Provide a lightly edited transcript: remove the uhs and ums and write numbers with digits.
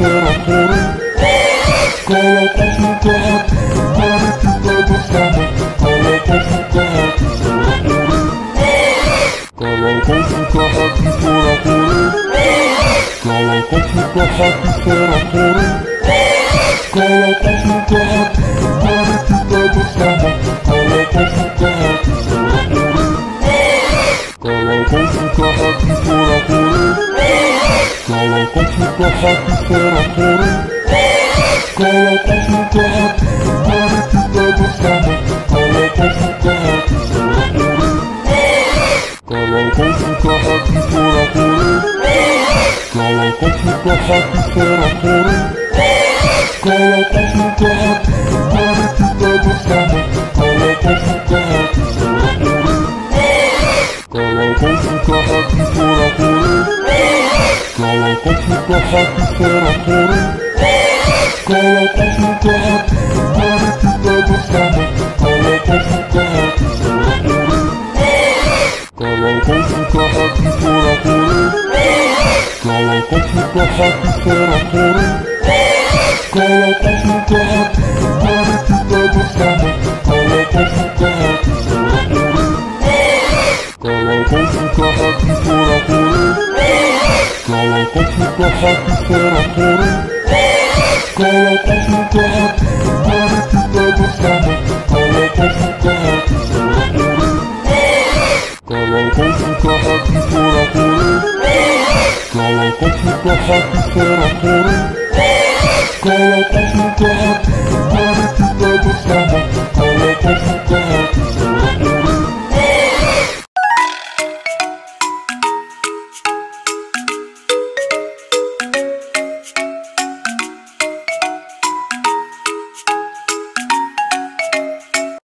sore-sore. Kalau kau suka hati, mari kita bersama. Kalau kau suka hati sore-sore. Kalau kau suka hati sore-sore. Kalau kau suka hati sore-sore. Kalau kau suka hati, mari kita bersama. Kalau kau suka hati sore-sore. Kalau kau suka hati sore-sore. Kalau kau suka hati sore-sore. Kalau kau suka hati, mari kita bersama. Kalau kau suka hati sore-sore. Kalau kau suka hati sore-sore. Kalau kau suka hati sore-sore. Kalau kau suka hati, mari kita bersama. Kalau kau suka hati sore-sore. Kalau kau suka hati sore-sore. Kalau kau suka hati sore-sore. Kalau kau suka hati, mari kita bersama. Kalau kau suka hati sore-sore. Kalau kau suka hati sore-sore. Kalau kau suka hati sore-sore. Kalau kau suka hati, mari kita bersama. Kalau kau suka hati sore-sore. Kalau kau suka hati sore-sore. Kalau kau suka hati sore-sore. Kalau kau suka hati, mari kita bersama. Kalau kau suka hati sore-sore. Kalau kau suka hati sore-sore. Kalau kau suka hati sore-sore. Kalau kau suka hati,